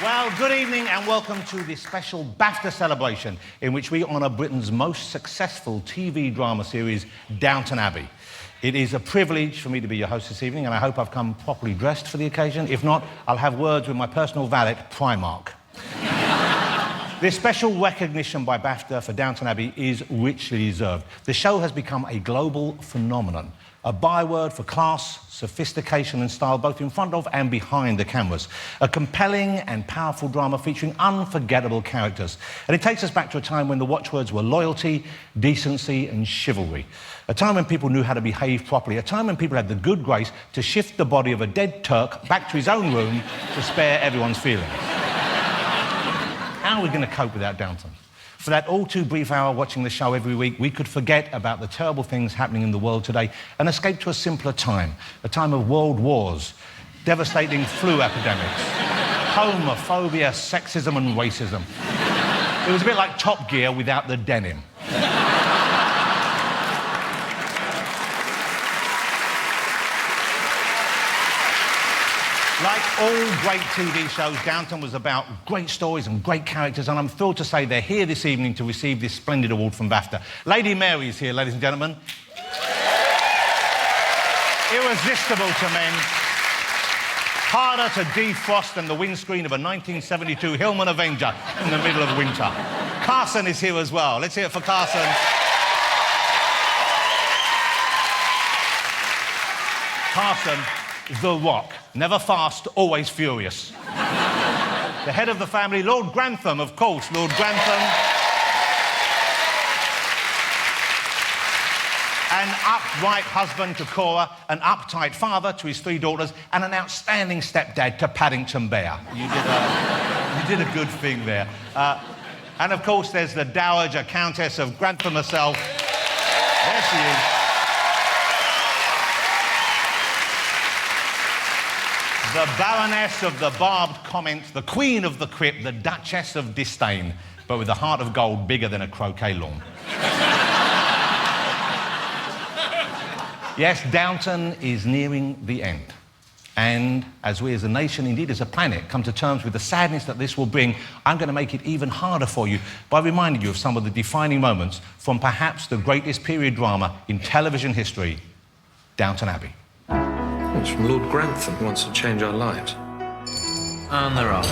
Well, good evening and welcome to this special BAFTA celebration in which we honour Britain's most successful TV drama series, Downton Abbey. It is a privilege for me to be your host this evening, and I hope I've come properly dressed for the occasion. If not, I'll have words with my personal valet, Primark. This special recognition by BAFTA for Downton Abbey is richly deserved. The show has become a global phenomenon, a byword for class, sophistication and style, both in front of and behind the cameras. A compelling and powerful drama featuring unforgettable characters. And it takes us back to a time when the watchwords were loyalty, decency and chivalry. A time when people knew how to behave properly. A time when people had the good grace to shift the body of a dead Turk back to his own room to spare everyone's feelings. How are we going to cope without Downton? For that all-too-brief hour watching the show every week, we could forget about the terrible things happening in the world today and escape to a simpler time, a time of world wars, devastating flu epidemics, homophobia, sexism and racism. It was a bit like Top Gear without the denim. Like all great TV shows, Downton was about great stories and great characters, and I'm thrilled to say they're here this evening to receive this splendid award from BAFTA. Lady Mary is here, ladies and gentlemen. Irresistible to men. Harder to defrost than the windscreen of a 1972 Hillman Avenger in the middle of winter. Carson is here as well. Let's hear it for Carson. Carson, the Rock. Never fast, always furious. The head of the family, Lord Grantham, of course, Lord Grantham. An upright husband to Cora, an uptight father to his 3 daughters, and an outstanding stepdad to Paddington Bear. You did a good thing there. And of course, there's the Dowager Countess of Grantham herself. There she is. The Baroness of the barbed comments, the Queen of the Crypt, the Duchess of Disdain, but with a heart of gold bigger than a croquet lawn. Yes, Downton is nearing the end. And as we as a nation, indeed as a planet, come to terms with the sadness that this will bring, I'm going to make it even harder for you by reminding you of some of the defining moments from perhaps the greatest period drama in television history, Downton Abbey. It's from Lord Grantham, who wants to change our lives. And they're off.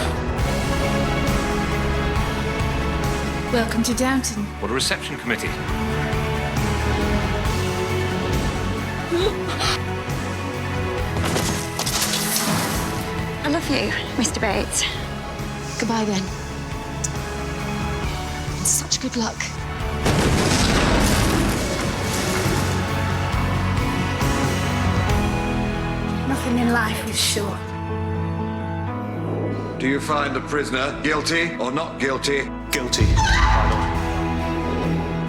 Welcome to Downton. What a reception committee. I love you, Mr. Bates. Goodbye, then. And such good luck. Nothing in life is sure. Do you find the prisoner guilty or not guilty? Guilty, my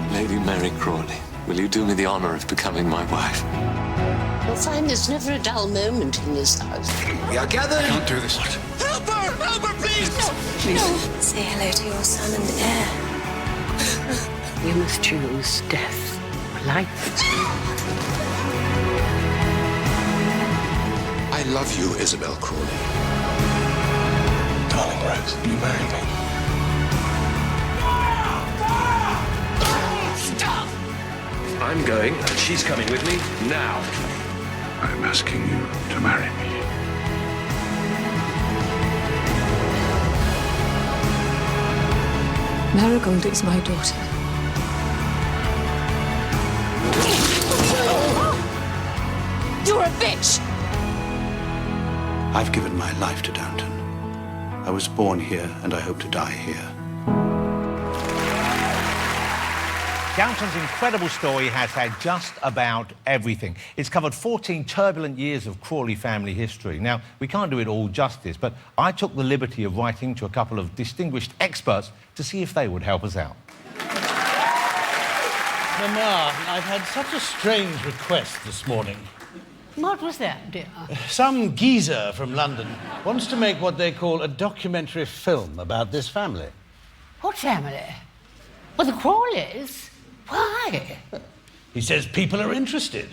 lord. Lady Mary Crawley, will you do me the honour of becoming my wife? You'll find there's never a dull moment in this house. We are gathered. Don't do this. Help her! Help her, please! No, Please. no. Say hello to your son and heir. You must choose death or life. I love you, Isabel Crawley. Darling Rose, will you marry me? Stop! I'm going, and she's coming with me now. I'm asking you to marry me. Marigold is my daughter. You're a bitch! I've given my life to Downton. I was born here, and I hope to die here. Downton's incredible story has had just about everything. It's covered 14 turbulent years of Crawley family history. Now, we can't do it all justice, but I took the liberty of writing to a couple of distinguished experts to see if they would help us out. Mama, I've had such a strange request this morning. What was that, dear? Some geezer from London wants to make what they call a documentary film about this family. What family? Well, the Crawleys? Why? He says people are interested.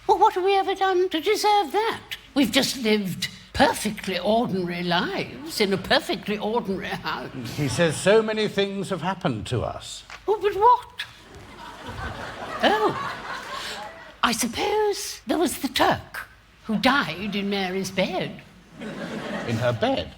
Well, what have we ever done to deserve that? We've just lived perfectly ordinary lives in a perfectly ordinary house. He says so many things have happened to us. Oh, but what? Oh, I suppose there was the Turk who died in Mary's bed. In her bed?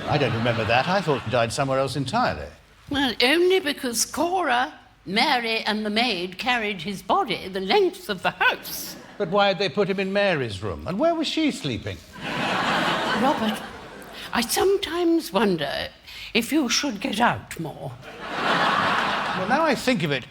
I don't remember that. I thought he died somewhere else entirely. Well, only because Cora, Mary and the maid carried his body the length of the house. But why had they put him in Mary's room? And where was she sleeping? Robert, I sometimes wonder if you should get out more. Well, now I think of it,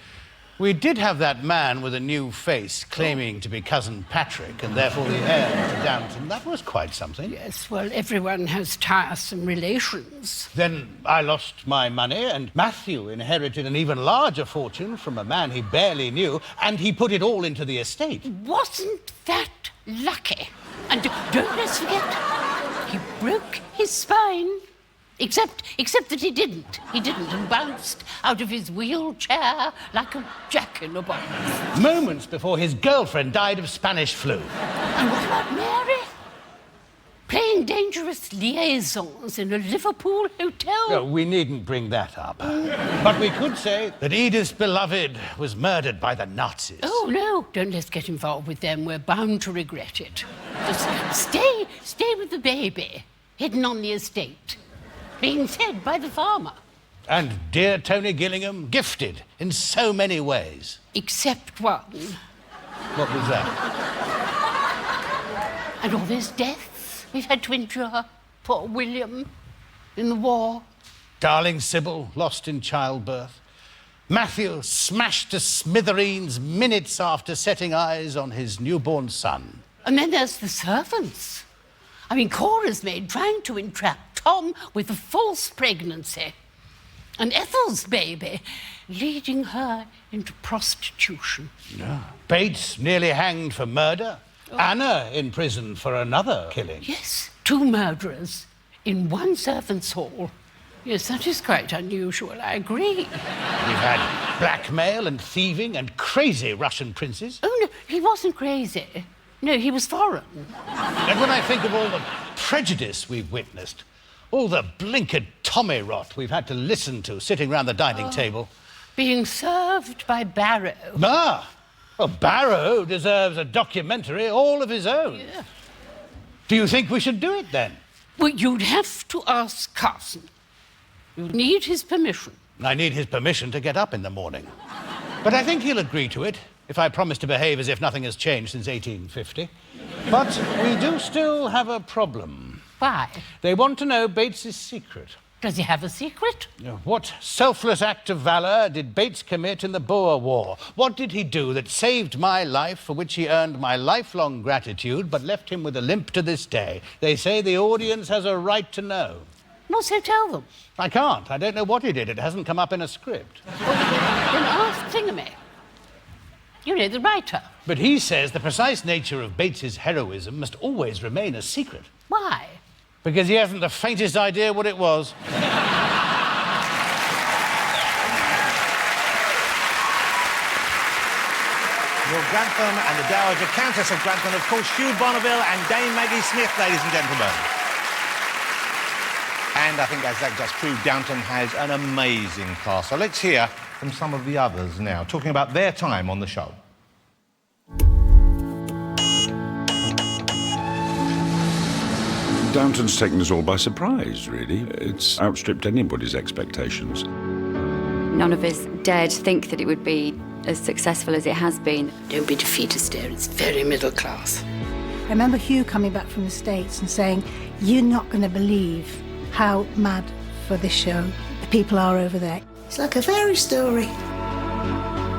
we did have that man with a new face claiming to be Cousin Patrick and therefore the heir to Downton. That was quite something. Yes, well, everyone has tiresome relations. Then I lost my money and Matthew inherited an even larger fortune from a man he barely knew, and he put it all into the estate. Wasn't that lucky? And don't let's forget, he broke his spine. Except that he didn't. He didn't, and bounced out of his wheelchair like a jack-in-the-box. Moments before his girlfriend died of Spanish flu. And what about Mary? Playing dangerous liaisons in a Liverpool hotel? No, we needn't bring that up. But we could say that Edith's beloved was murdered by the Nazis. Oh, no, don't let's get involved with them. We're bound to regret it. Just stay with the baby, hidden on the estate, being fed by the farmer. And dear Tony Gillingham, gifted in so many ways. Except one. What was that? And all those deaths we've had to endure. Poor William in the war. Darling Sybil, lost in childbirth. Matthew smashed to smithereens minutes after setting eyes on his newborn son. And then there's the servants. I mean, Cora's maid trying to entrap Tom with a false pregnancy. And Ethel's baby leading her into prostitution. Yeah. Bates nearly hanged for murder. Oh. Anna in prison for another killing. Yes, 2 murderers in one servants' hall. Yes, that is quite unusual, I agree. We've had blackmail and thieving and crazy Russian princes. Oh, no, he wasn't crazy. No, he was foreign. And when I think of all the prejudice we've witnessed, all the blinkered Tommy rot we've had to listen to sitting round the dining table. Being served by Barrow. Ah! Well, Barrow deserves a documentary all of his own. Yeah. Do you think we should do it, then? Well, you'd have to ask Carson. You'd need his permission. I need his permission to get up in the morning. But I think he'll agree to it if I promise to behave as if nothing has changed since 1850. But we do still have a problem. Why? They want to know Bates's secret. Does he have a secret? What selfless act of valour did Bates commit in the Boer War? What did he do that saved my life, for which he earned my lifelong gratitude, but left him with a limp to this day? They say the audience has a right to know. Well, so tell them. I can't. I don't know what he did. It hasn't come up in a script. Then ask Thingamy. You know, the writer. But he says the precise nature of Bates's heroism must always remain a secret. Why? Because he hasn't the faintest idea what it was. Lord Grantham and the Dowager Countess of Grantham, of course, Hugh Bonneville and Dame Maggie Smith, ladies and gentlemen. And I think, as that just proved, Downton has an amazing cast. So let's hear from some of the others now, talking about their time on the show. Downton's taken us all by surprise, really. It's outstripped anybody's expectations. None of us dared think that it would be as successful as it has been. Don't be defeatist there, it's very middle class. I remember Hugh coming back from the States and saying, "You're not going to believe how mad for this show the people are over there. It's like a fairy story."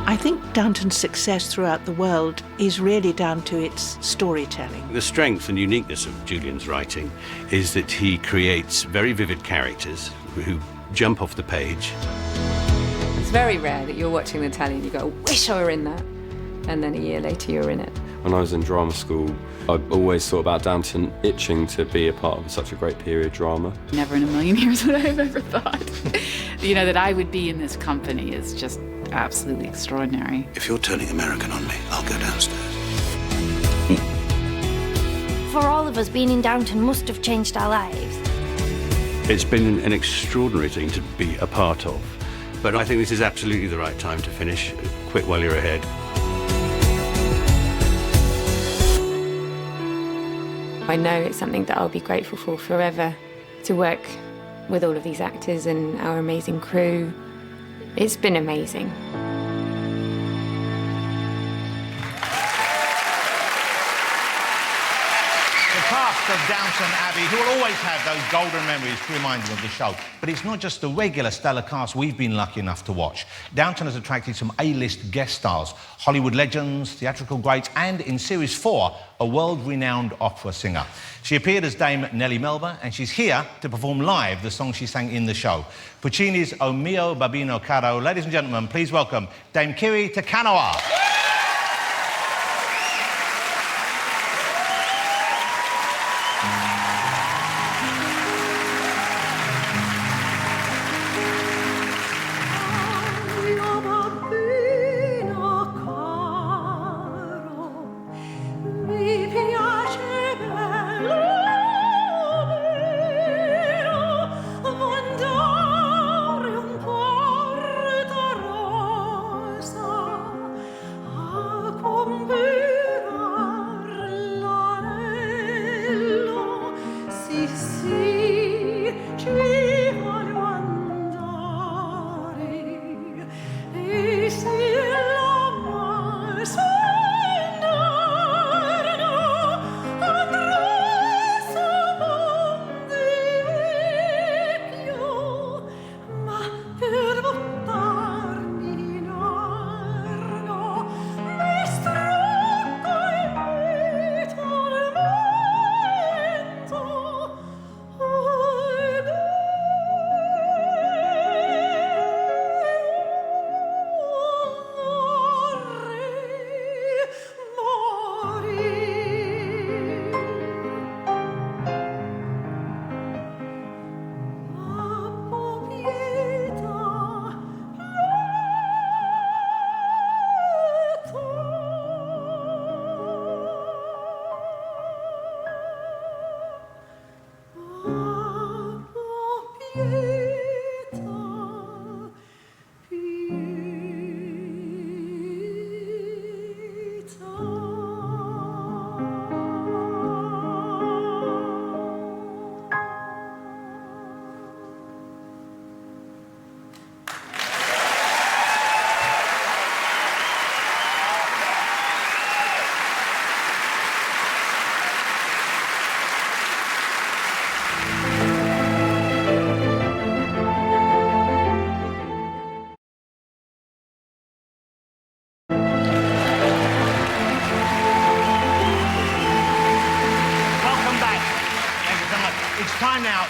I think Downton's success throughout the world is really down to its storytelling. The strength and uniqueness of Julian's writing is that he creates very vivid characters who jump off the page. It's very rare that you're watching the telly and you go, "I wish I were in that." And then a year later you're in it. When I was in drama school, I always thought about Downton itching to be a part of such a great period drama. Never in a million years would I have ever thought. You know, that I would be in this company is just absolutely extraordinary. If you're turning American on me, I'll go downstairs. for all of us, being in Downton must have changed our lives. It's been an extraordinary thing to be a part of, but I think this is absolutely the right time to finish. Quit while you're ahead. I know it's something that I'll be grateful for forever, to work with all of these actors and our amazing crew. It's been amazing. The cast of Downton Abbey, who will always have those golden memories to remind them of the show. But it's not just the regular stellar cast we've been lucky enough to watch. Downton has attracted some A-list guest stars, Hollywood legends, theatrical greats, and in Series 4, a world-renowned opera singer. She appeared as Dame Nellie Melba, and she's here to perform live the song she sang in the show. Puccini's O Mio Babino Caro. Ladies and gentlemen, please welcome Dame Kiri Takanawa.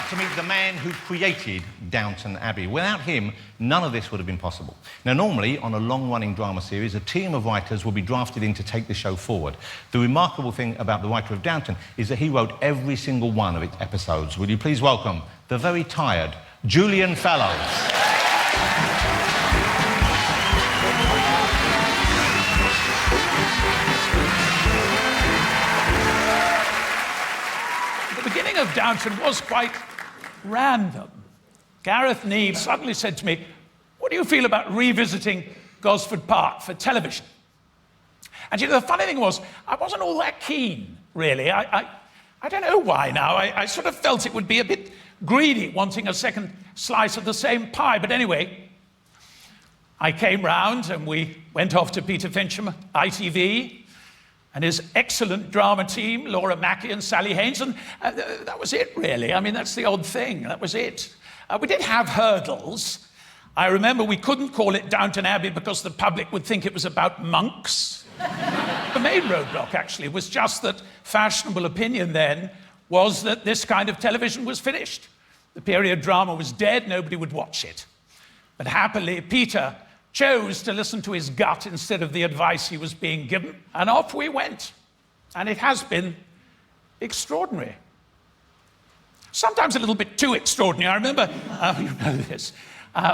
To meet the man who created Downton Abbey. Without him, none of this would have been possible. Now, normally, on a long-running drama series, a team of writers will be drafted in to take the show forward. The remarkable thing about the writer of Downton is that he wrote every single one of its episodes. Will you please welcome the very tired Julian Fellowes. The beginning of Downton was quite random. Gareth Neave suddenly said to me, "What do you feel about revisiting Gosford Park for television?" And you know, the funny thing was, I wasn't all that keen, really. I don't know why now. I sort of felt it would be a bit greedy, wanting a second slice of the same pie. But anyway, I came round and we went off to Peter Fincham, ITV, and his excellent drama team, Laura Mackey and Sally Haynes, and that was it, really. I mean, that's the odd thing. That was it. We did have hurdles. I remember we couldn't call it Downton Abbey because the public would think it was about monks. The main roadblock, actually, was just that fashionable opinion then was that this kind of television was finished. The period drama was dead, nobody would watch it. But happily, Peter chose to listen to his gut instead of the advice he was being given, and off we went. And it has been extraordinary. Sometimes a little bit too extraordinary. I remember, you know this,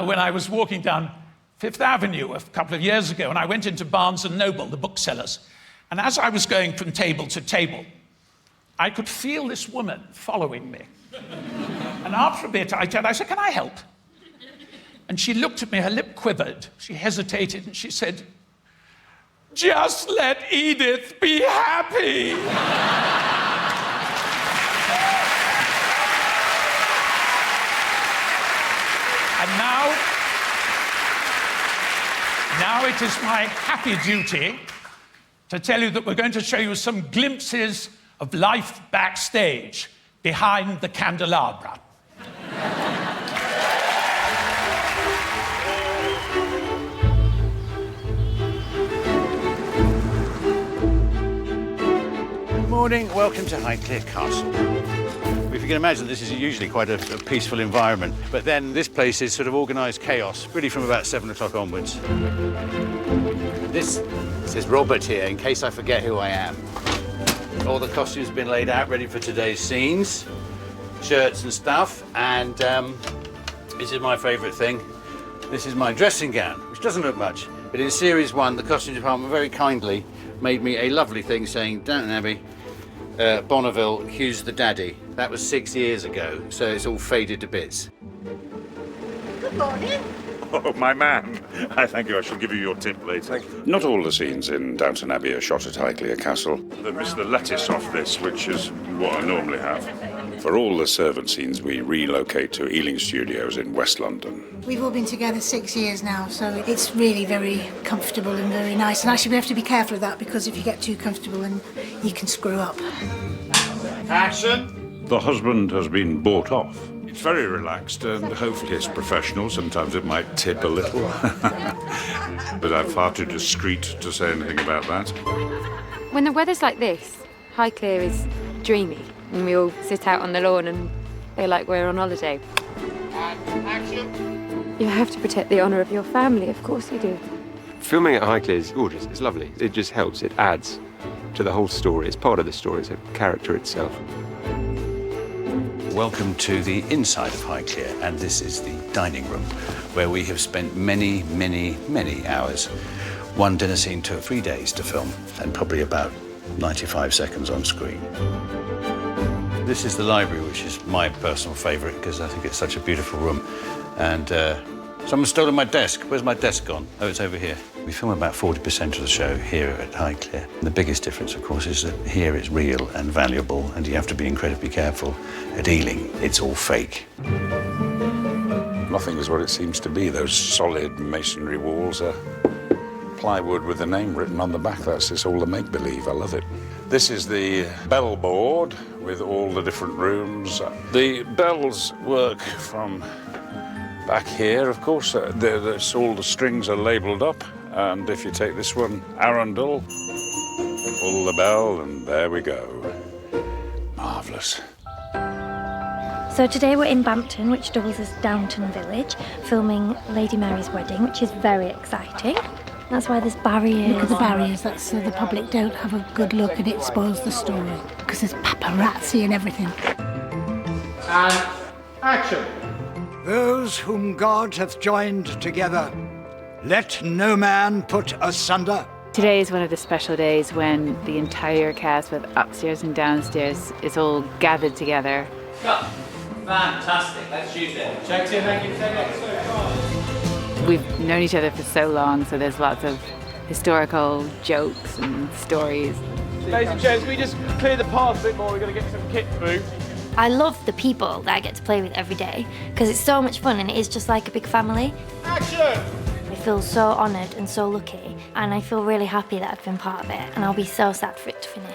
when I was walking down Fifth Avenue a couple of years ago, and I went into Barnes & Noble, the booksellers, and as I was going from table to table, I could feel this woman following me. And after a bit, I said, can I help? And she looked at me, her lip quivered. She hesitated and she said, just let Edith be happy. And now it is my happy duty to tell you that we're going to show you some glimpses of life backstage, behind the candelabra. Morning, welcome to Highclere Castle. If you can imagine, this is usually quite a peaceful environment, but then this place is sort of organised chaos, really from about 7 o'clock onwards. This is Robert here, in case I forget who I am. All the costumes have been laid out, ready for today's scenes, shirts and stuff, and this is my favourite thing. This is my dressing gown, which doesn't look much, but in Series 1, the costume department very kindly made me a lovely thing saying, Downton Abbey, Bonneville, Hugh's the daddy. That was 6 years ago, so it's all faded to bits. Good morning. Oh, my man. I thank you. I shall give you your tip later. Not all the scenes in Downton Abbey are shot at Highclere Castle. They missed the lettuce off this, which is what I normally have. For all the servant scenes, we relocate to Ealing Studios in West London. We've all been together 6 years now, so it's really very comfortable and very nice. And actually, we have to be careful of that because if you get too comfortable, then you can screw up. Action! The husband has been bought off. It's very relaxed and hopefully it's professional. Sometimes it might tip a little. But I'm far too discreet to say anything about that. When the weather's like this, Highclere is dreamy. And we all sit out on the lawn and feel like we're on holiday. Action! You have to protect the honour of your family, of course you do. Filming at Highclere is gorgeous. It's lovely. It just helps. It adds to the whole story. It's part of the story. It's a character itself. Welcome to the inside of Highclere, and this is the dining room, where we have spent many, many, many hours. One dinner scene took 3 days to film, and probably about 95 seconds on screen. This is the library, which is my personal favourite, because I think it's such a beautiful room. And someone's stolen my desk. Where's my desk gone? Oh, it's over here. We film about 40% of the show here at Highclere. And the biggest difference, of course, is that here it's real and valuable, and you have to be incredibly careful. At Ealing, it's all fake. Nothing is what it seems to be. Those solid masonry walls are plywood with the name written on the back. It's all the make-believe. I love it. This is the bell board with all the different rooms. The bells work from back here, of course. All the strings are labelled up. And if you take this one, Arundel, pull the bell, and there we go. Marvellous. So today we're in Bampton, which doubles as Downton Village, filming Lady Mary's wedding, which is very exciting. That's why there's barriers. Look at the barriers, that's so the public don't have a good look and it spoils the story. Because there's paparazzi and everything. And action. Those whom God hath joined together, let no man put asunder. Today is one of the special days when the entire cast, with upstairs and downstairs, is all gathered together. Cut. Fantastic. Let's shoot it. Check in. Thank you. We've known each other for so long, so there's lots of historical jokes and stories. Ladies and gents, we just clear the path a bit more. We're going to get some kit through. I love the people that I get to play with every day because it's so much fun and it is just like a big family. Action! I feel so honoured and so lucky, and I feel really happy that I've been part of it, and I'll be so sad for it to finish.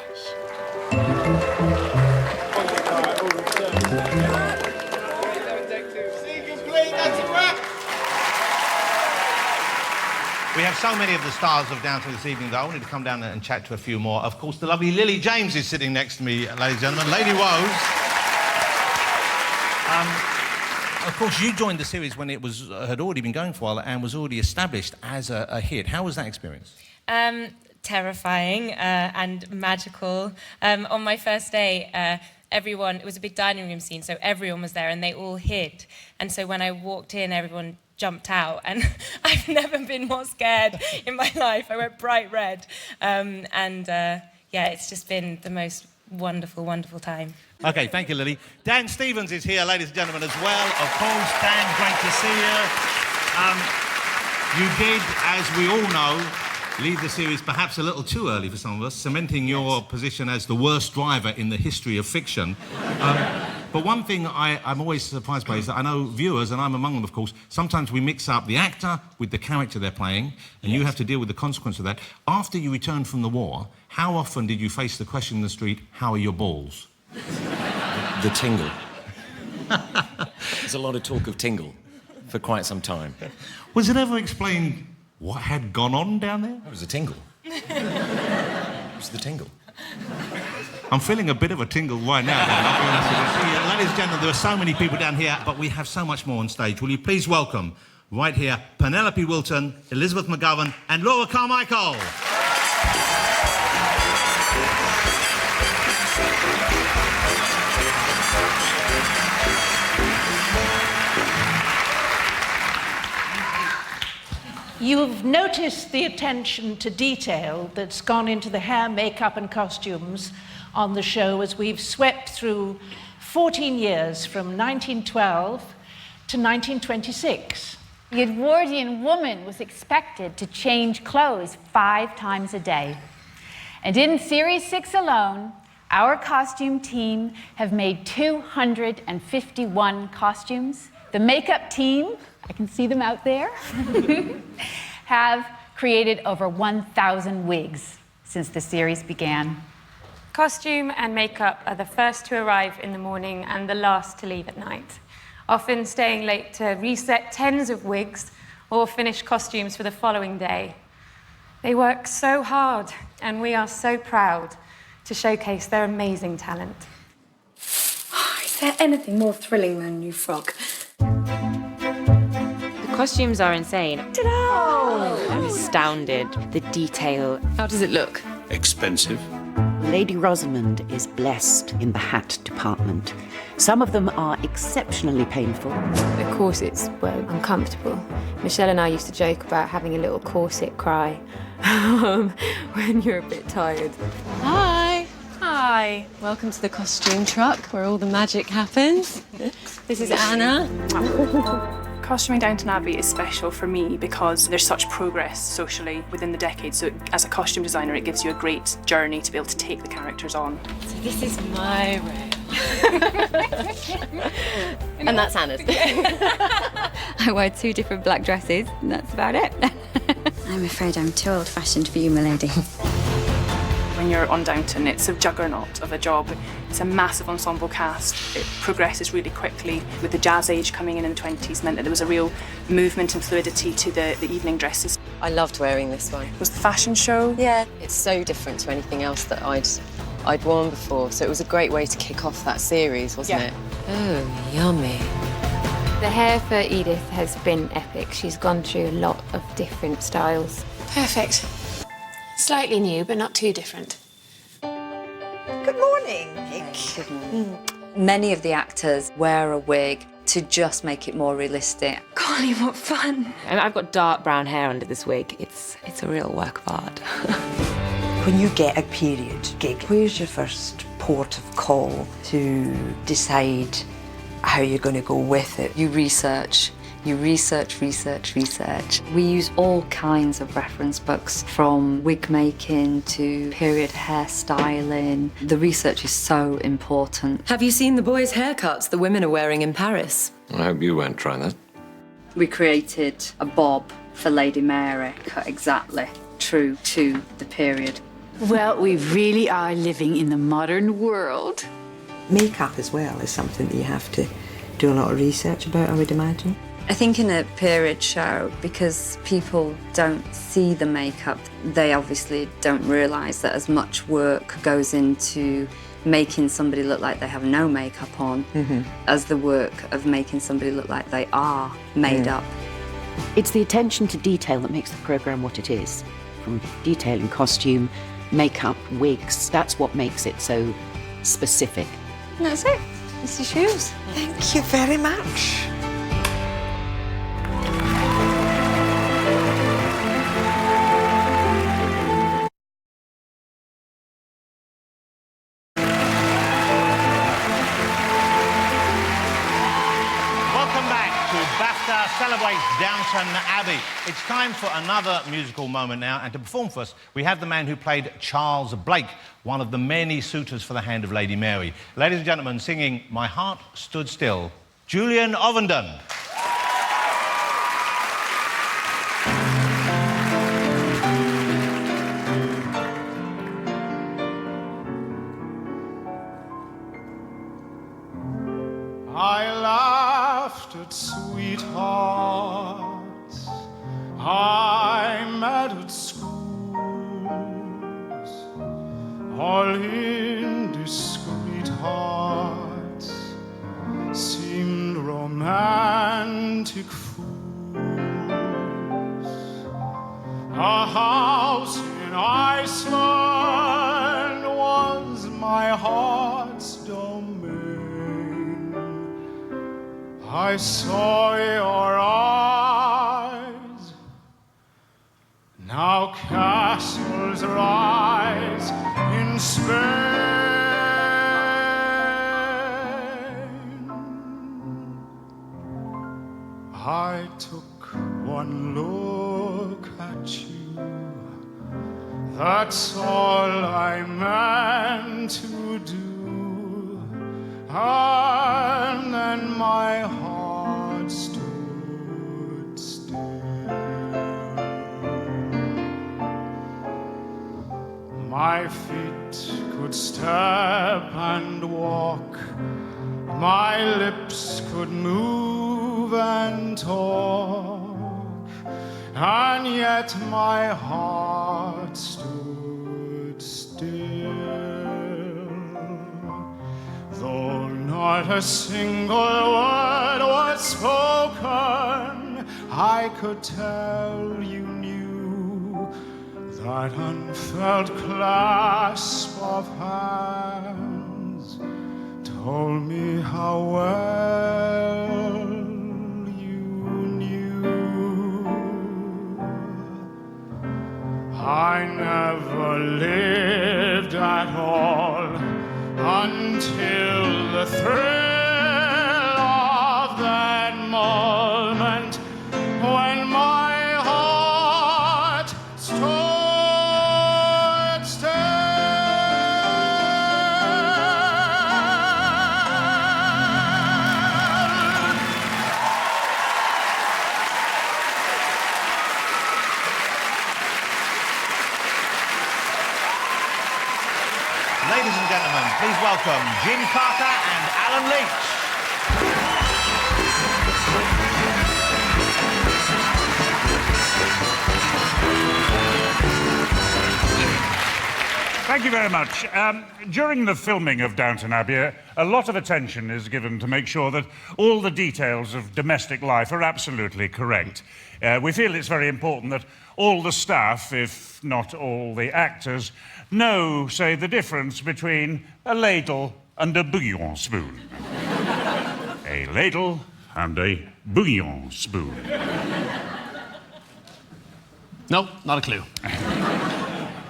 We have so many of the stars of Downton this evening, though. I wanted to come down and chat to a few more. Of course, the lovely Lily James is sitting next to me, ladies and gentlemen. Lady Rose. Of course, you joined the series when it had already been going for a while and was already established as a hit. How was that experience? Terrifying and magical. On my first day, everyone, it was a big dining room scene, so everyone was there and they all hid. And so when I walked in, everyone jumped out, and I've never been more scared in my life. I went bright red. Yeah, it's just been the most wonderful, wonderful time. Okay, thank you, Lily. Dan Stevens is here, ladies and gentlemen, as well. Of course, Dan, great to see you. You did, as we all know, leave the series perhaps a little too early for some of us, cementing your position as the worst driver in the history of fiction. But one thing I'm always surprised by is that I know viewers, and I'm among them, of course, sometimes we mix up the actor with the character they're playing, and you have to deal with the consequence of that. After you returned from the war, how often did you face the question in the street, how are your balls? The tingle. There's a lot of talk of tingle for quite some time. Was it ever explained what had gone on down there? It was a tingle. It was the tingle. I'm feeling a bit of a tingle right now, Dan. I'll be honest with you. Ladies and gentlemen, there are so many people down here, but we have so much more on stage. Will you please welcome, right here, Penelope Wilton, Elizabeth McGovern, and Laura Carmichael. You've noticed the attention to detail that's gone into the hair, makeup and costumes on the show as we've swept through 14 years from 1912 to 1926. The Edwardian woman was expected to change clothes 5 times a day. And in Series 6 alone, our costume team have made 251 costumes. The makeup team, I can see them out there, have created over 1,000 wigs since the series began. Costume and makeup are the first to arrive in the morning and the last to leave at night, often staying late to reset tens of wigs or finish costumes for the following day. They work so hard, and we are so proud to showcase their amazing talent. Is there anything more thrilling than a new frog? The costumes are insane. Ta-da! I'm astounded. The detail. How does it look? Expensive. Lady Rosamond is blessed in the hat department. Some of them are exceptionally painful. The corsets were uncomfortable. Michelle and I used to joke about having a little corset cry when you're a bit tired. Hi. Hi. Welcome to the costume truck where all the magic happens. This is Anna. Costuming Downton Abbey is special for me because there's such progress socially within the decade. So as a costume designer, it gives you a great journey to be able to take the characters on. So this is my room. And that's Anna's. I wear 2 different black dresses, and that's about it. I'm afraid I'm too old-fashioned for you, my lady. When you're on Downton, it's a juggernaut of a job. It's a massive ensemble cast. It progresses really quickly. With the jazz age coming in the 20s meant that there was a real movement and fluidity to the evening dresses. I loved wearing this one. It was the fashion show. Yeah. It's so different to anything else that I'd worn before, so it was a great way to kick off that series, wasn't it? Oh, yummy. The hair for Edith has been epic. She's gone through a lot of different styles. Perfect. Slightly new, but not too different. Good morning, Nick. Good morning. Many of the actors wear a wig to just make it more realistic. Golly, what fun. And I've got dark brown hair under this wig. It's a real work of art. When you get a period gig, where's your first port of call to decide how you're going to go with it? You research. You research. We use all kinds of reference books, from wig making to period hairstyling. The research is so important. Have you seen the boys' haircuts the women are wearing in Paris? I hope you won't try that. We created a bob for Lady Mary, cut exactly true to the period. Well, we really are living in the modern world. Makeup as well is something that you have to do a lot of research about, I would imagine. I think in a period show, because people don't see the makeup, they obviously don't realise that as much work goes into making somebody look like they have no makeup on as the work of making somebody look like they are made up. It's the attention to detail that makes the programme what it is. From detail in costume, makeup, wigs, that's what makes it so specific. And that's it. It's your shoes. Thank you very much. Downton Abbey. It's time for another musical moment now, and to perform for us, we have the man who played Charles Blake, one of the many suitors for the hand of Lady Mary. Ladies and gentlemen, singing My Heart Stood Still, Julian Ovenden. I laughed at sweethearts I met at schools, all indiscreet hearts seemed romantic fools. A house in Iceland was my heart's domain. I saw your eyes, now castles rise in Spain. I took one look at you, that's all I meant to do. And then my heart stood still. My feet could step and walk, my lips could move and talk, and yet my heart stood still. Though not a single word was spoken, I could tell you knew that unfelt clasp of hands told me how well you knew. I never lived at all until the thrill of that moment when my heart stood still. Ladies and gentlemen, please welcome Jim Carter and Alan Leach. Thank you very much. During the filming of Downton Abbey, a lot of attention is given to make sure that all the details of domestic life are absolutely correct. We feel it's very important that all the staff, if not all the actors, know, say, the difference between a ladle and a bouillon spoon. A ladle and a bouillon spoon. No, not a clue.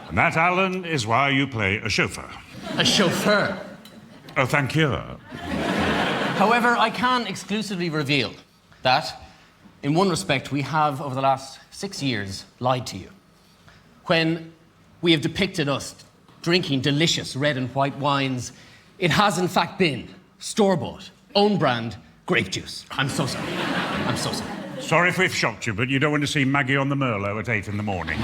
And that, Alan, is why you play a chauffeur. A chauffeur? Oh, thank you. However, I can exclusively reveal that, in one respect, we have, over the last 6 years, lied to you. When we have depicted us drinking delicious red and white wines, it has in fact been store-bought, own-brand grape juice. I'm so sorry. I'm so sorry. Sorry if we've shocked you, but you don't want to see Maggie on the Merlot at 8 in the morning.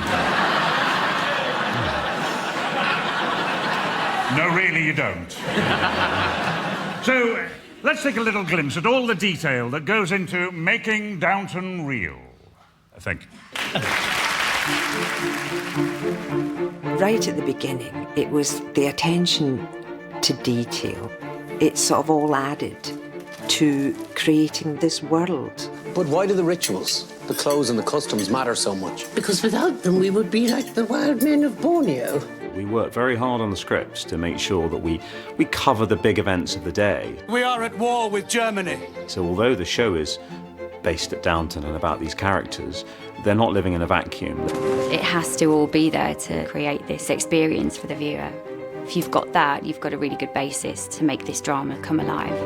No, really, you don't. So, let's take a little glimpse at all the detail that goes into making Downton real. Thank you. Right at the beginning, it was the attention to detail. It sort of all added to creating this world. But why do the rituals, the clothes and the customs matter so much? Because without them, we would be like the wild men of Borneo. We work very hard on the scripts to make sure that we cover the big events of the day. We are at war with Germany. So although the show is based at Downton and about these characters, they're not living in a vacuum. It has to all be there to create this experience for the viewer. If you've got that, you've got a really good basis to make this drama come alive.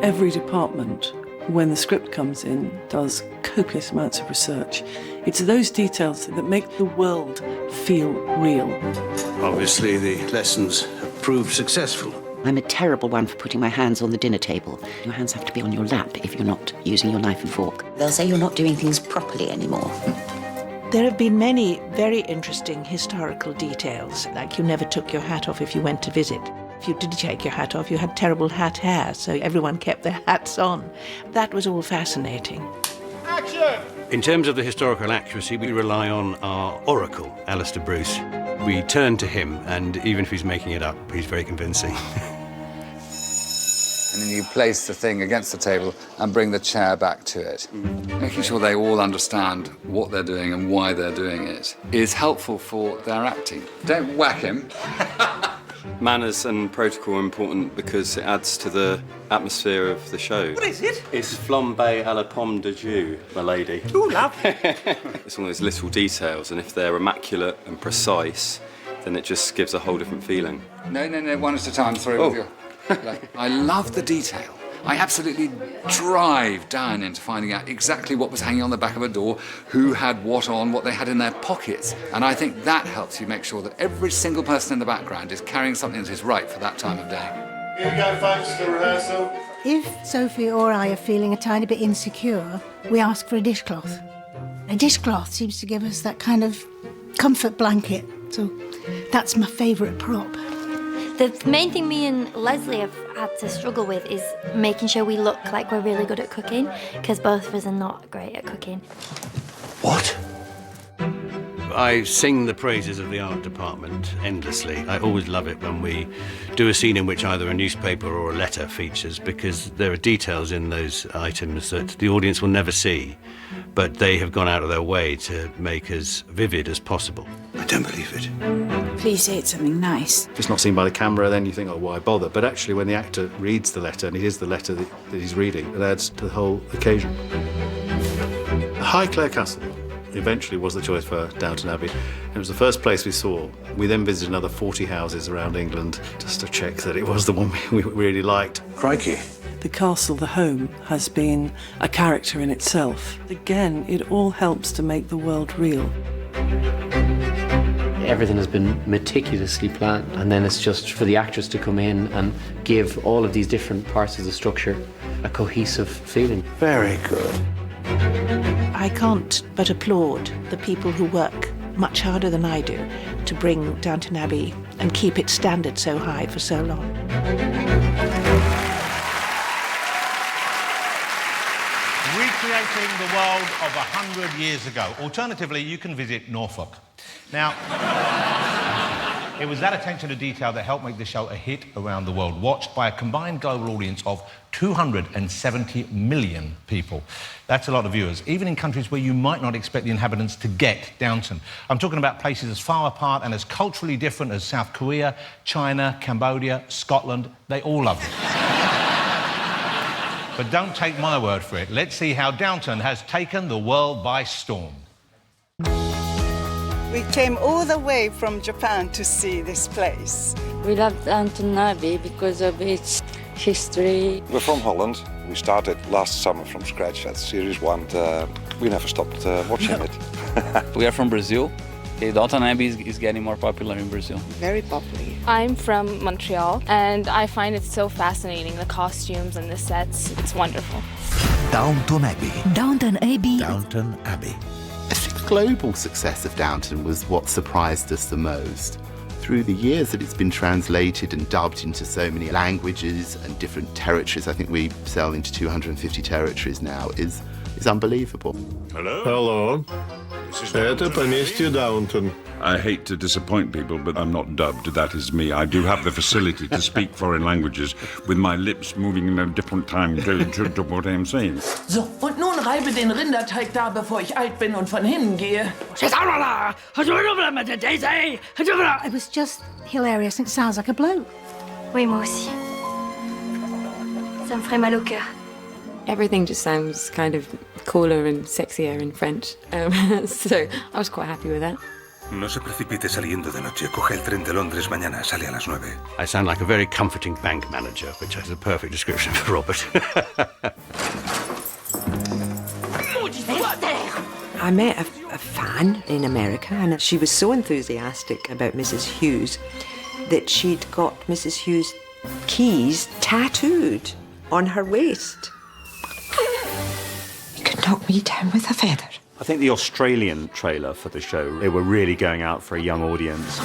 Every department when the script comes in, does copious amounts of research. It's those details that make the world feel real. Obviously, the lessons have proved successful. I'm a terrible one for putting my hands on the dinner table. Your hands have to be on your lap if you're not using your knife and fork. They'll say you're not doing things properly anymore. There have been many very interesting historical details, like you never took your hat off if you went to visit. If you did take your hat off, you had terrible hat hair, so everyone kept their hats on. That was all fascinating. Action! In terms of the historical accuracy, we rely on our oracle, Alistair Bruce. We turn to him, and even if he's making it up, he's very convincing. And then you place the thing against the table and bring the chair back to it. Making sure they all understand what they're doing and why they're doing it is helpful for their acting. Don't whack him. Manners and protocol are important because it adds to the atmosphere of the show. What is it? It's flambé à la pomme de jus, my lady. Ooh, lovely. It's one of those little details, and if they're immaculate and precise, then it just gives a whole different feeling. No, one at a time. Sorry, with you. I love the detail. I absolutely drive down into finding out exactly what was hanging on the back of a door, who had what on, what they had in their pockets. And I think that helps you make sure that every single person in the background is carrying something that is right for that time of day. Here we go, folks, the rehearsal. If Sophie or I are feeling a tiny bit insecure, we ask for a dishcloth. A dishcloth seems to give us that kind of comfort blanket. So that's my favourite prop. The main thing me and Leslie have had to struggle with is making sure we look like we're really good at cooking, because both of us are not great at cooking. What? I sing the praises of the art department endlessly. I always love it when we do a scene in which either a newspaper or a letter features, because there are details in those items that the audience will never see, but they have gone out of their way to make as vivid as possible. I don't believe it. Please say it's something nice. If it's not seen by the camera, then you think, oh, why bother? But actually, when the actor reads the letter, and it is the letter that he's reading, it adds to the whole occasion. Highclere Castle eventually was the choice for Downton Abbey. It was the first place we saw. We then visited another 40 houses around England just to check that it was the one we really liked. Crikey. The castle, the home, has been a character in itself. Again, it all helps to make the world real. Everything has been meticulously planned, and then it's just for the actors to come in and give all of these different parts of the structure a cohesive feeling. Very good. I can't but applaud the people who work much harder than I do to bring Downton Abbey and keep its standard so high for so long. Recreating the world of 100 years ago. Alternatively, you can visit Norfolk. Now, it was that attention to detail that helped make the show a hit around the world, watched by a combined global audience of 270 million people. That's a lot of viewers, even in countries where you might not expect the inhabitants to get Downton. I'm talking about places as far apart and as culturally different as South Korea, China, Cambodia, Scotland. They all love it. But don't take my word for it. Let's see how Downton has taken the world by storm. We came all the way from Japan to see this place. We love Downton Abbey because of its history. We're from Holland. We started last summer from scratch at Series 1. We never stopped watching it. We are from Brazil. Downton Abbey is getting more popular in Brazil. Very popular. I'm from Montreal, and I find it so fascinating, the costumes and the sets. It's wonderful. Downton Abbey. Downton Abbey. Downton Abbey. I think the global success of Downton was what surprised us the most. Through the years that it's been translated and dubbed into so many languages and different territories, I think we sell into 250 territories now, is unbelievable. Hello? Hello. Это поместье Downton. I hate to disappoint people, but I'm not dubbed. That is me. I do have the facility to speak foreign languages with my lips moving in a different time to what I'm saying. So, und nun reibe den Rinderteig da, bevor ich alt bin und von hinnen gehe. It was just hilarious. It sounds like a bloke. Oui, moi aussi. Ça me ferait mal au cœur. Everything just sounds kind of cooler and sexier in French. So I was quite happy with that. No se precipite saliendo de noche. Coge el tren de Londres mañana. Sale a las 9. I sound like a very comforting bank manager, which is a perfect description for Robert. I met a fan in America, and she was so enthusiastic about Mrs. Hughes that she'd got Mrs. Hughes' keys tattooed on her waist. You could knock me down with a feather. I think the Australian trailer for the show, they were really going out for a young audience.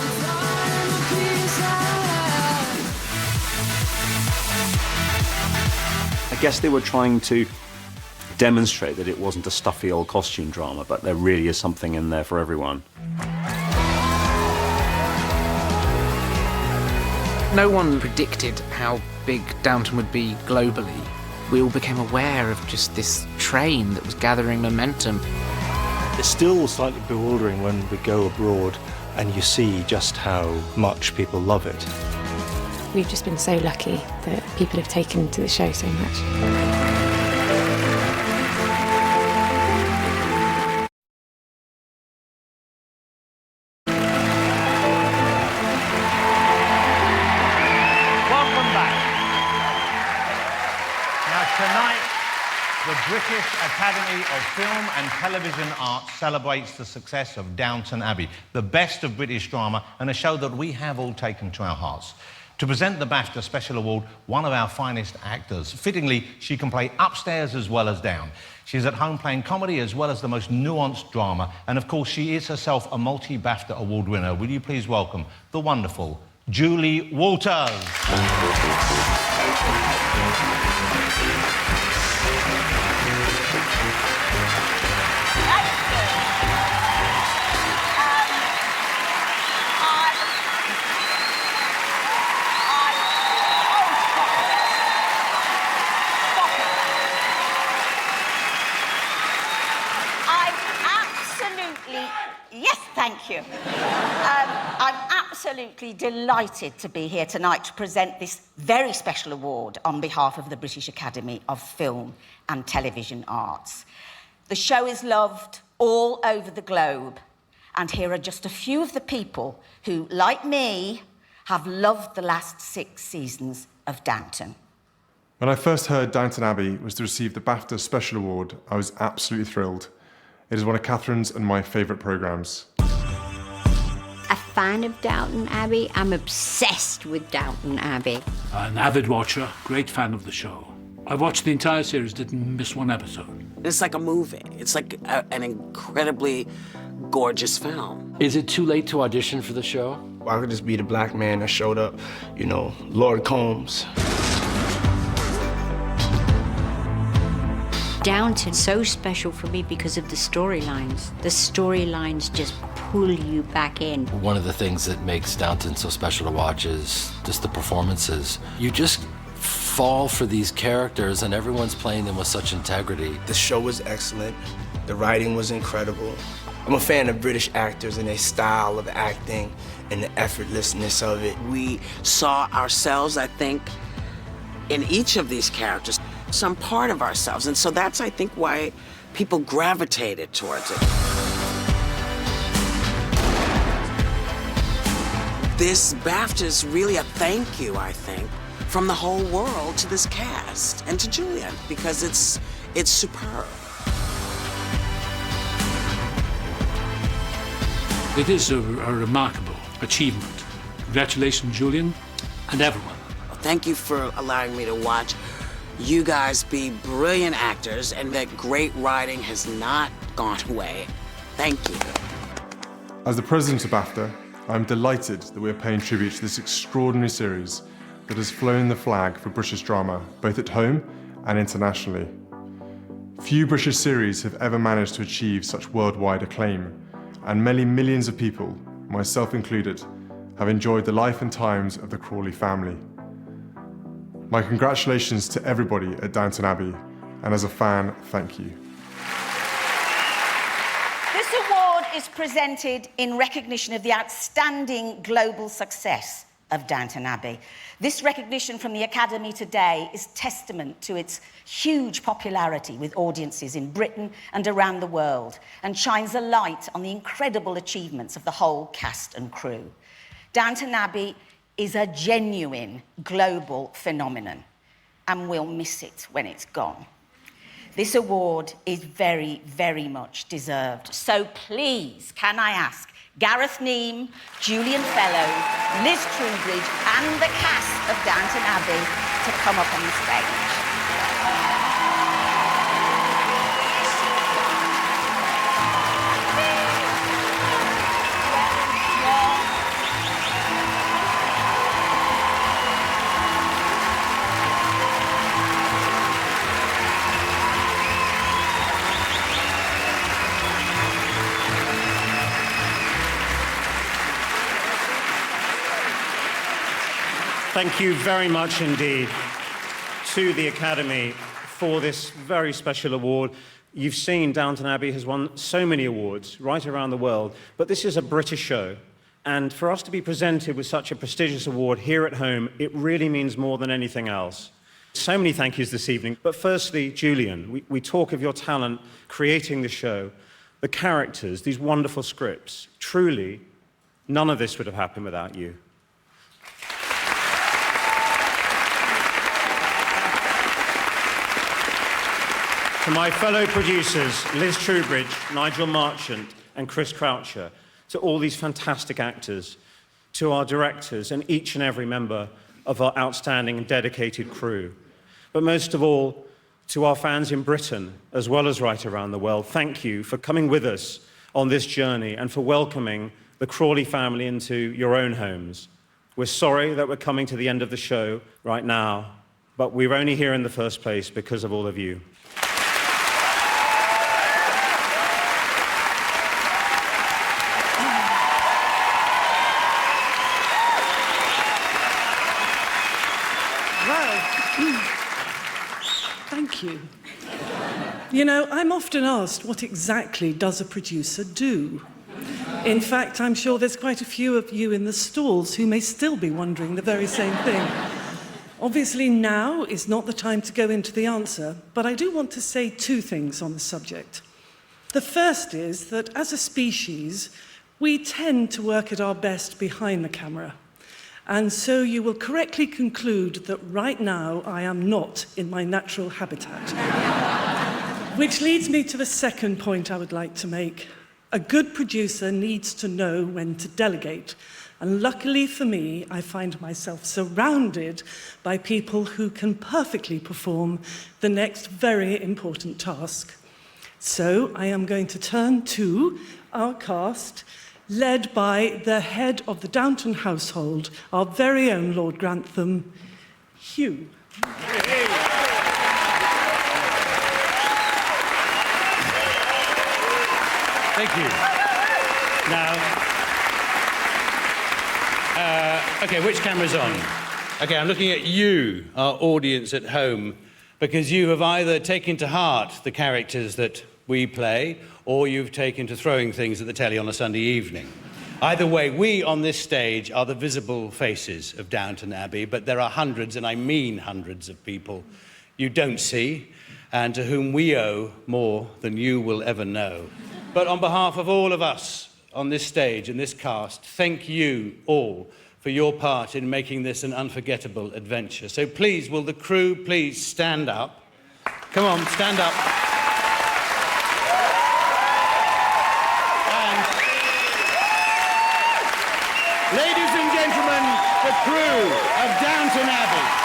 I guess they were trying to demonstrate that it wasn't a stuffy old costume drama, but there really is something in there for everyone. No one predicted how big Downton would be globally. We all became aware of just this train that was gathering momentum. It's still slightly bewildering when we go abroad and you see just how much people love it. We've just been so lucky that people have taken to the show so much. Welcome back. Now tonight, the British Academy of Film and Television Arts celebrates the success of Downton Abbey, the best of British drama, and a show that we have all taken to our hearts. To present the BAFTA Special Award, one of our finest actors. Fittingly, she can play upstairs as well as down. She's at home playing comedy as well as the most nuanced drama. And of course, she is herself a multi-BAFTA Award winner. Will you please welcome the wonderful Julie Walters. Yes, thank you. I'm absolutely delighted to be here tonight to present this very special award on behalf of the British Academy of Film and Television Arts. The show is loved all over the globe, and here are just a few of the people who, like me, have loved the last 6 seasons of Downton. When I first heard Downton Abbey was to receive the BAFTA Special Award, I was absolutely thrilled. It is one of Catherine's and my favourite programmes. A fan of Downton Abbey. I'm obsessed with Downton Abbey. An avid watcher, great fan of the show. I watched the entire series, didn't miss one episode. It's like a movie. It's like an incredibly gorgeous film. Is it too late to audition for the show? I could just be the black man that showed up, you know, Lord Combs. Downton's so special for me because of the storylines. The storylines just pull you back in. One of the things that makes Downton so special to watch is just the performances. You just fall for these characters and everyone's playing them with such integrity. The show was excellent. The writing was incredible. I'm a fan of British actors and their style of acting and the effortlessness of it. We saw ourselves, I think, in each of these characters, some part of ourselves. And so that's, I think, why people gravitated towards it. This BAFTA is really a thank you, I think, from the whole world to this cast and to Julian, because it's superb. It is a remarkable achievement. Congratulations, Julian, and everyone. Thank you for allowing me to watch you guys be brilliant actors, and that great writing has not gone away. Thank you. As the president of BAFTA, I'm delighted that we're paying tribute to this extraordinary series that has flown the flag for British drama, both at home and internationally. Few British series have ever managed to achieve such worldwide acclaim, and many millions of people, myself included, have enjoyed the life and times of the Crawley family. My congratulations to everybody at Downton Abbey, and as a fan, thank you. This award is presented in recognition of the outstanding global success of Downton Abbey. This recognition from the Academy today is testament to its huge popularity with audiences in Britain and around the world, and shines a light on the incredible achievements of the whole cast and crew. Downton Abbey is a genuine global phenomenon, and we'll miss it when it's gone. This award is very, very much deserved. So please, can I ask Gareth Neame, Julian Fellows, Liz Trubridge and the cast of Downton Abbey to come up on the stage. Thank you very much indeed to the Academy for this very special award. You've seen Downton Abbey has won so many awards right around the world, but this is a British show. And for us to be presented with such a prestigious award here at home, it really means more than anything else. So many thank yous this evening. But firstly, Julian, we talk of your talent creating the show, the characters, these wonderful scripts. Truly, none of this would have happened without you. To my fellow producers, Liz Trubridge, Nigel Marchant, and Chris Croucher, to all these fantastic actors, to our directors, and each and every member of our outstanding and dedicated crew. But most of all, to our fans in Britain, as well as right around the world, thank you for coming with us on this journey and for welcoming the Crawley family into your own homes. We're sorry that we're coming to the end of the show right now, but we're only here in the first place because of all of you. Thank you. You know, I'm often asked, what exactly does a producer do? In fact, I'm sure there's quite a few of you in the stalls who may still be wondering the very same thing. Obviously, now is not the time to go into the answer, but I do want to say two things on the subject. The first is that as a species, we tend to work at our best behind the camera. And so you will correctly conclude that right now I am not in my natural habitat. Which leads me to the second point I would like to make. A good producer needs to know when to delegate. And luckily for me, I find myself surrounded by people who can perfectly perform the next very important task. So I am going to turn to our cast, led by the head of the Downton household, our very own Lord Grantham, Hugh. Thank you. Now, okay, which camera's on? Okay, I'm looking at you, our audience at home, because you have either taken to heart the characters that we play, or you've taken to throwing things at the telly on a Sunday evening. Either way, we on this stage are the visible faces of Downton Abbey, but there are hundreds, and I mean hundreds of people you don't see, and to whom we owe more than you will ever know. But on behalf of all of us on this stage and this cast, thank you all for your part in making this an unforgettable adventure. So please, will the crew please stand up? Come on, stand up. Ladies and gentlemen, the crew of Downton Abbey.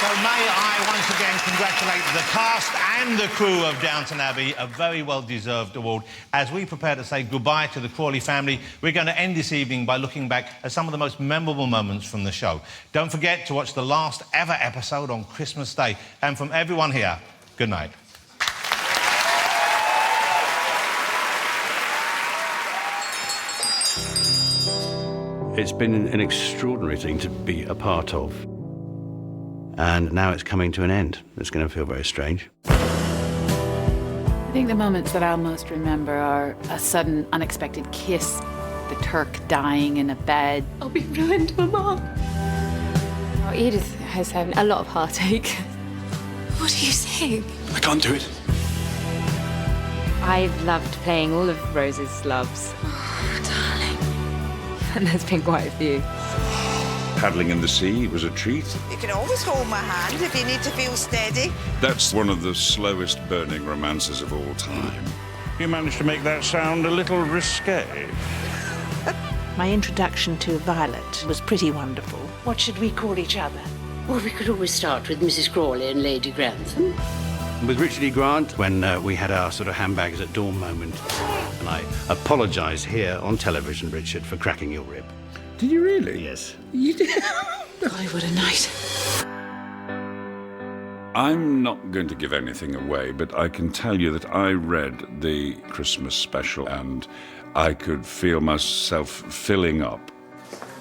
So may I once again congratulate the cast and the crew of Downton Abbey, a very well-deserved award. As we prepare to say goodbye to the Crawley family, we're going to end this evening by looking back at some of the most memorable moments from the show. Don't forget to watch the last ever episode on Christmas Day. And from everyone here, good night. It's been an extraordinary thing to be a part of. And now it's coming to an end. It's going to feel very strange. I think the moments that I'll most remember are a sudden, unexpected kiss, the Turk dying in a bed. I'll be ruined, Mama. Oh, Edith has had a lot of heartache. What are you saying? I can't do it. I've loved playing all of Rose's loves. Oh, darling. and there's been quite a few. Paddling in the sea was a treat. You can always hold my hand if you need to feel steady. That's one of the slowest burning romances of all time. You managed to make that sound a little risque. My introduction to Violet was pretty wonderful. What should we call each other? Well, we could always start with Mrs. Crawley and Lady Grantham. With Richard E. Grant, when we had our sort of handbags at dawn moment, and I apologise here on television, Richard, for cracking your rib. Did you really? Yes. You did? Golly, what a night. I'm not going to give anything away, but I can tell you that I read the Christmas special and I could feel myself filling up.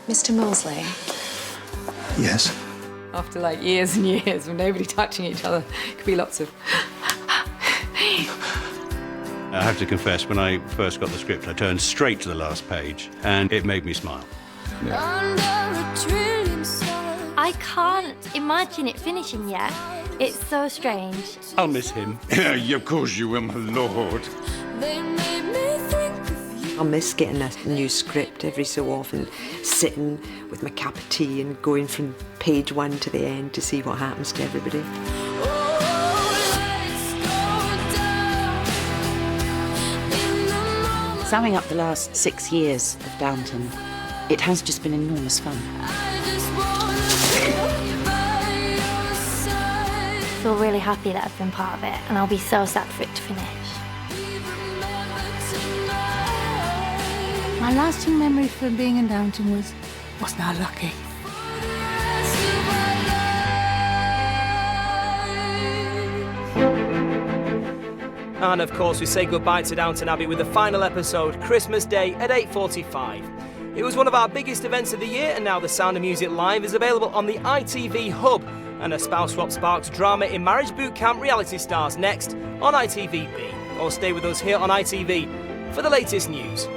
Mr. Molesley. Yes? After like years and years of nobody touching each other, could be lots of... I have to confess, when I first got the script, I turned straight to the last page, and it made me smile. I can't imagine it finishing yet. It's so strange. I'll miss him. Of course you will, my lord. I'll miss getting a new script every so often, sitting with my cup of tea and going from page 1 to the end to see what happens to everybody. Summing up the last 6 years of Downton, it has just been enormous fun. I feel really happy that I've been part of it, and I'll be so sad for it to finish. My lasting memory from being in Downton was, wasn't I lucky? And of course, we say goodbye to Downton Abbey with the final episode, Christmas Day at 8:45. It was one of our biggest events of the year, and now The Sound of Music Live is available on the ITV Hub. And a spouse swap sparks drama in Marriage Boot Camp Reality Stars next on ITVB. Or stay with us here on ITV for the latest news.